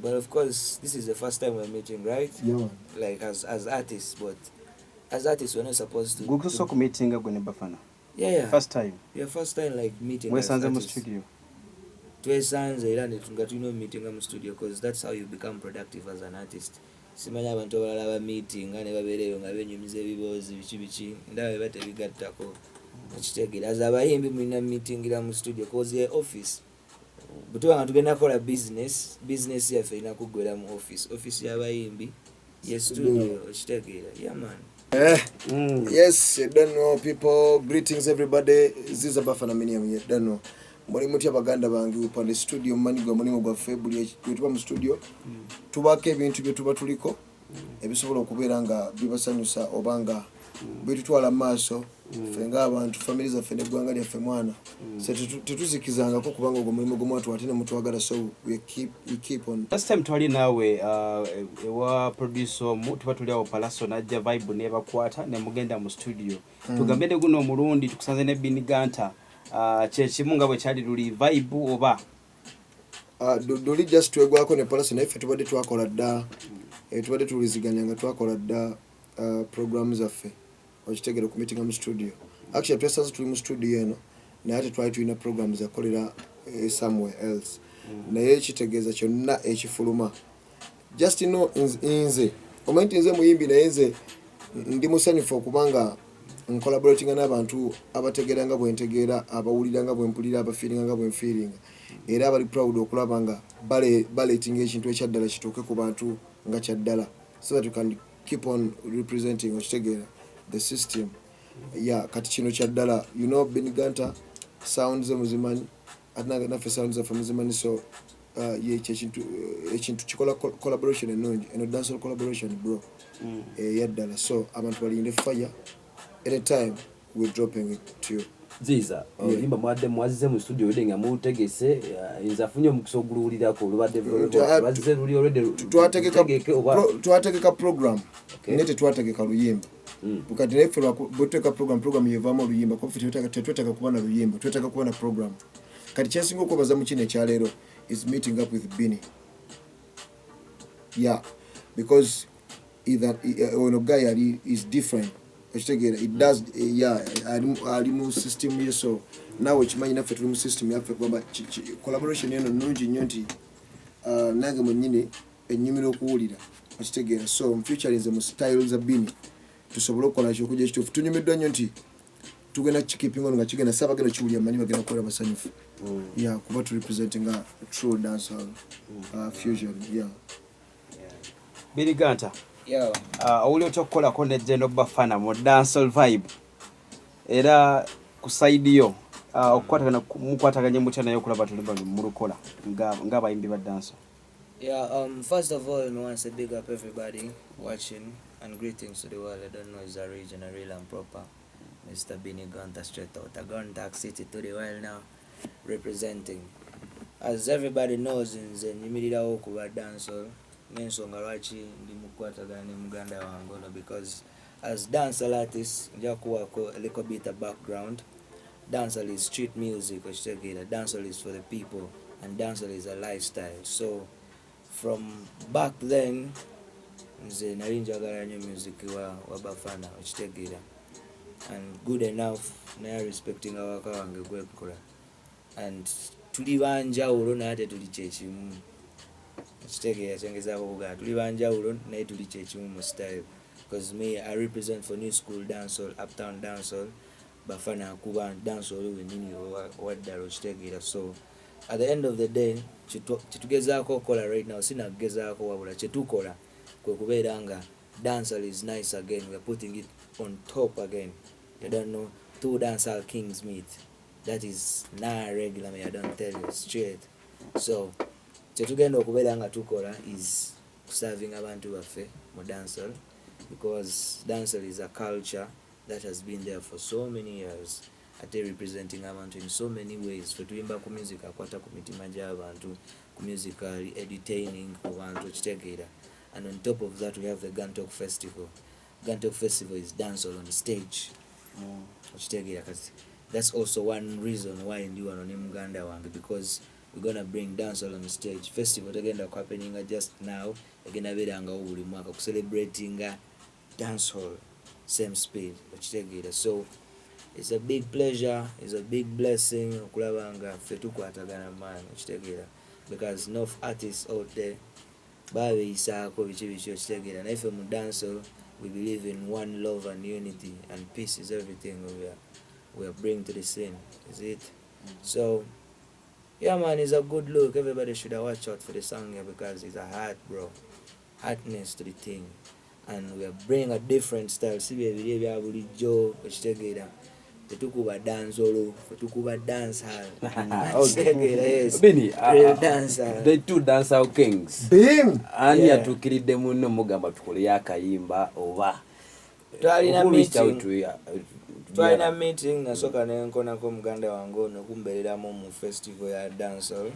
But of course, this is the first time we're meeting, right? Yeah, man. Like as artists, but as artists, we're not supposed to. Gusoka meeting gwe bafana. Yeah. First time. Yeah, first time like meeting. Mwesanze mu studio. Twesanze era nga tulina meeting mu studio because that's how you become productive as an artist. Simanya abantu abalala ba meeting nga ne babeereyo nga benyumiza ebiboozi biki ndaba beba tebigattako ekitegeera as abayimbi mulina meetingira mu studio cause ye office butuba nga tugenda kukola business yaffe erina kuggwera mu office y'abayimbi ye studio ekitegeera yaman. Yes, you don't know people. Greetings everybody. This is bafana minium. You don't know. Muri muti abaganda bangi upande studio mani gwa mulimo gwa February tuba mu studio tubake ebintu bye tuba tuliko ebisobola okubeera nga bibasanyusa obanga bitutwala maaso fenga abantu family za fene gwanga lya femwana tetuzikizanga ko kubanga ogwo mulimo gw'omwatu atene mutwagala so we keep on. Last time twali nawe wa producer mu tuba tuli awo Palaso najja vibe ne bakwata ne mugenda mu studio tugambe ne guno omulundi tukusanze ne Gunter chechimu nga bwe kyali luli vibe oba doli just twegwako ne Palaso na ife tubadde twakola dda tubadde tuliziganya nga twakola dda programs zaffe okitegera ku meeting mu studio actually twasaze tuli mu studio eno naye ate twali tulina programs zakolera somewhere else naye ekitegeeza kyonna ekifuluma just nze omanyi nze muyimbi naye nze ndi musanyufu okubanga collaborating n'abantu abategeera nga bwentegeera abawulira nga bwempulira abafiiringa nga bwenfiiringa era abali proud okulaba nga baletinga ekintu ekyaddala kituuke ku bantu nga kyaddala so that you can keep on representing okitegeera the system kati kino kyaddala you know Gunter sounds muzimanyi atinanga naffe sounds zaffe muzimanyi so ekintu kikola collaboration ennungi eno dancehall collaboration bro yaddala so abantu balinde fire anytime we're dropping it to you. Ziza, yimba mwadde mwazize mu studio wede nga mutegese nzafunye omukisa oguluwulirako olubadde bazize luli already twategeka program naye tetwategeka luyimba bukati naife bwetuteka program yevaamu oluyimba kofe tetweteka kuba na luyimba tweteka kuba na program kati kyensinga okwebaza mu kino ekyaleero is meeting up with Bini because either ono guy is different. It does ali mu system ye so nawe kimanyi naffe tuli mu system yaffe kwamba collaboration eno nnungi nnyo nti nange mwennyini ennyumira okuwulira okitegeera so mu future nze mu style za Bini tusobole okukola kyokujja ekituufu tunyumiddwa nnyo nti tugenda kikipinga ono nga kigenda saabagenda kiwulira manyi bagenda kukola basanyufu kuba tu representing a true dancehall fusion Gunter Yeah. Awuli otokolako ne Jeno bafana mu dancehall vibe era ku side yo okukwatagana mukwataganye mutya nayo kulaba tulimba mu lukola nga bayimbi ba dancehall. First of all, I want to say big up everybody watching and greetings to the world. I don't know is a regional real and proper. Mr. Gunter straight out of Gunter City to the world now representing. As everybody knows in the Nimirira Okuba dancehall. Nensonga lwaki ndi mukwatagana ne muganda wange because as dancehall artist nja kuwako a little bit of background. Dancehall is street music okitegeera dancehall is for the people and dancehall is a lifestyle so from back then nze nali njagala nnyo music wa bafana okitegeera and good enough naye respecting awaka wange gwekukola and tuli banjawulo naye ate tuli kyekimu ekitegeera kyengezaako okugaa tuli banjawulo naye tuli kyekimu mu style because me I represent for new school dancehall uptown dancehall bafana kuba dancehall wennyini waddala okitegeera so at the end of the day kyetugezaako okukola right now sinakugezaako wabula kyetukola kwe kubeera nga dancehall is nice again we are putting it on top again. You don't know two dancehall kings meet that is not regular me I don't tell you straight so kyetugenda okubeera nga tukola is serving abantu baffe mu dancehall because dancehall is a culture that has been there for so many years ate representing abantu in so many ways fe tuyimba ku music akwata ku mitima gy'abantu ku musically entertaining ku bantu okitegeera and on top of that we have the Gunter Festival. Gunter Festival is dancehall on the stage okitegeera kasi that's also one reason why ndi wano ne muganda wange because we're gonna bring dancehall on the stage. Festival tagenda happening just now. Agenda beranga buli mwaka celebrating dancehall same speed. So it's a big pleasure, it's a big blessing okulabanga ffe tukwatagana man because enough artists out there babeyisaako biki okitegeera naye ffe mu dancehall we believe in one love and unity and peace is everything we are bringing to the scene, is it? So yeah man, it's a good look. Everybody should have watch out for the song here because it's a heart, bro, heartness to the thing, and we are bringing a different style. Si bebiri ebya bulijjo okitegeera tetukuba dancehall, tetukuba dancehall. Yes, Bini, real dancehall. the two dancehall kings. Bim! Ani Yeah. yatuukiridde munno mugamba tukole akayimba oba Twalina who reached meeting. out to you? Twalina meeting nasooka nenkonako muganda wange ono okumbeereramu mu festival ya dancehall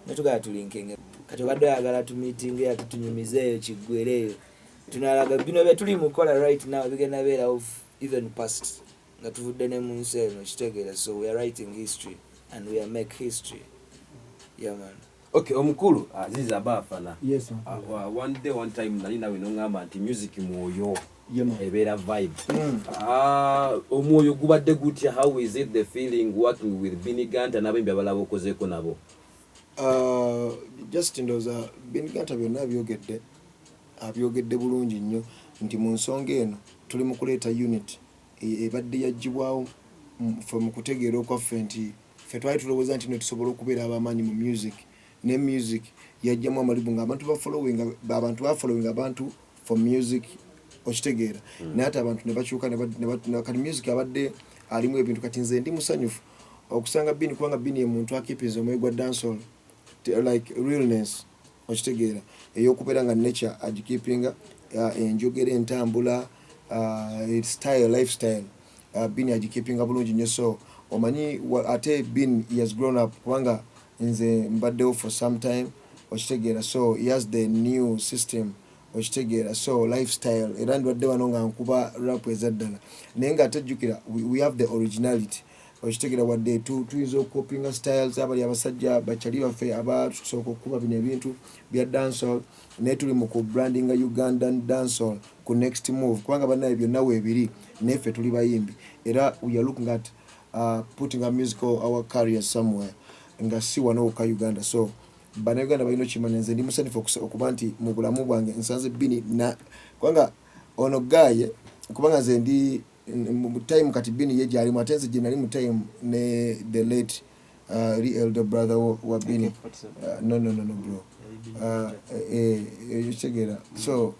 netugala tulinkinge kati obadde oyagala tumeeting atutunyumizeeyo kiggwereeyo tunalaga bino bye tuli mukola right now bigenda beerawo even past nga tuvudde ne mu nsi eno kitegeera. So we are writing history and we are make history. Yeah man. Okay, omukulu aziza bafana. Yes, One day one time nali nawe nongamba nti music mwoyo Yeah, man. ebeera vibe. Omwoyo gubadde gutya? How is it the feeling working with Bini Gunter n'abembi abalala okozeeko nabo? Just ndowooza Bini Gunter byonna abyogedde bulungi nnyo nti mu nsonga eno tuli mu kuleeta unit ebadde yaggibwawo ffe mu kutegeera okwaffe nti ffe twali tulowooza nti netusobola okubeera abamaanyi mu music ne music yajjamu amalibu ng'abantu bafollowing abantu for music okitegeera naye ate abantu ne bakyuka kati music abadde alimu ebintu kati nze ndi musanyufu okusanga Bini kubanga Bini ye muntu akipinza omwoyo gwa dancehall like realness okitegeera ey'okubeera nga nature agikeepinga enjogera entambula lifestyle Bini agikeepinga bulungi nnyo. So omanyi ate Bini he has grown up kubanga nze mbaddewo for some time okitegeera. So he has the new system okitegeera, so lifestyle era ndwadde wano nga nkuba rap ezaddala naye nga tejjukira we have the originality okitegeera wadde tuyinza okukopinga styles abali abasajja bakyali baffe abatusooka okukuba bino ebintu bya dancehall naye tuli mu ku brandinga Ugandan dancehall ku next move kubanga bannaye byonna weebiri naye ffe tuli bayimbi era we are looking at putting our musical our career somewhere nga si wano wokka Uganda. So bannayuganda balina okimanya nze ndi musanyufu okuba nti mu bulamu bwange nsanze Bini kubanga ono gaye kubanga nze ndi mu time kati Bini ye gyalimu ate nze gye nali mu time ne the late elder brother wa Bini. No bro, ekitegeera. So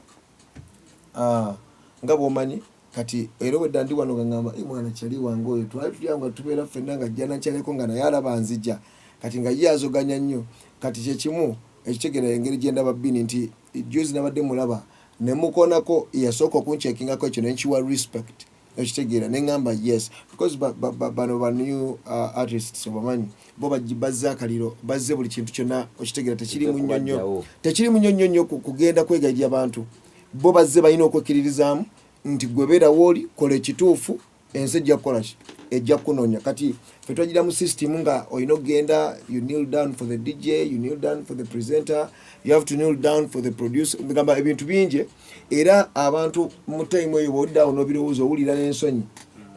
nga bw'omanyi kati era wedda ndi wano ngamba mwana kyali wange oyo twali tulyanga tubeera ffenna nga jjana nkyaleko nga naye alaba nzijja kati nga ye azoganya nnyo kati kyekimu ekitegeera engeri gye ndaba Bini nti juzi nabadde mulaba ne mukoonako yasooka okunkyekingako ekyo nenkiwa respect ekitegeera ne ngamba yes because bano ba new artists obamanyi bo bazze akaliro bazze buli kintu kyonna okitegeera tekirimu nnyonnyo kugenda kwegayirya abantu bo bazze balina okwekkiririzaamu nti gwe beera wooli kola ekituufu ensi ejja kukola ki ejja kunoonya. Kati ffe twagira mu system nga olina okgenda you kneel down for the DJ, you kneel down for the presenter, you have to kneel down for the producer, ngamba ebintu bingi era abantu mu time eyo bwoddawo n'obirowooza owulira n'ensonyi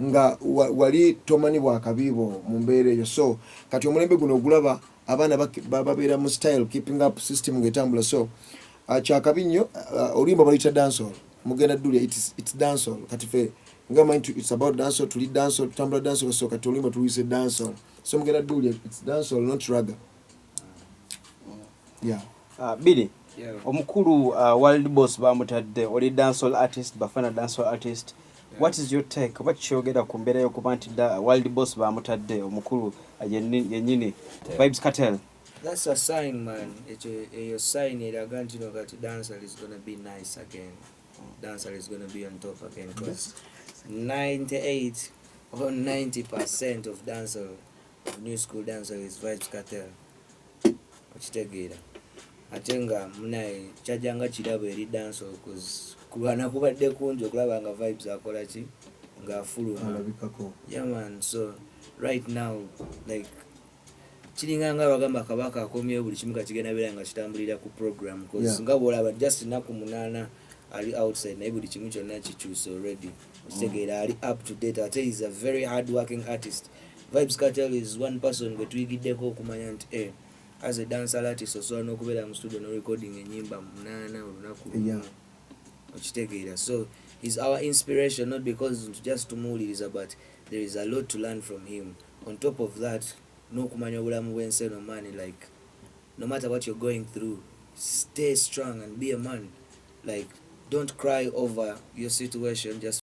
nga wali tomanyi bwakabiibo mu mbeera eyo. So kati omulembe guno ogulaba abaana babeera mu style keeping up system ng'etambula. So kyakabi nnyo oluyimba baluyita dancehall mugenda ddulya it's dancehall kati ffe nga mind it's about dancehall tuli dancehall tutambula dancehall. So kati oluyimba tuluyise dancehall so mugenda ddulya it's dancehall not raga. Yeah. Bini omukulu world boss bamutadde oli dancehall artist bafana dancehall artist. What is your take oba kikyogera ku mbeera y'okuba nti world boss bamutadde omukulu yennyini Vybz Kartel? That's a sign, man. It's a sign eraga nti no kati dancehall is gonna be nice again. Dancehall is gonna be on top again because 98 or 90% of dancehall, of new school dancehall is Vybz Kartel. Okitegeera ate nga munaye kyajjanga kirabo eri dancehall cause kubana kubadde kungi okulaba nga Vybz akola ki ng'afuluma. Yeah man, so right now like kiringa nga bagamba kabaka akomyewo buli kimu kakigenda beera nga kitambulira ku program Yeah. nga bwolaba just nnaku 8 ali outside naye buli kimu kyonna kikyuse already okitegeera ali up to date ate is a very hard working artist. Vibes Cartel is one person gwe tuyigiddeko okumanya nti as a dancer artist osobola n'okubeera mu studio no recording enyimba 8 olunaku lumu okitegeera. So he's our inspiration, not because just tumuwuliriza, but there is a lot to learn from him. On top of that, n'okumanya obulamu bw'ensi eno man, like no matter what you're going through, stay strong and be a man. Like don't cry over your situation just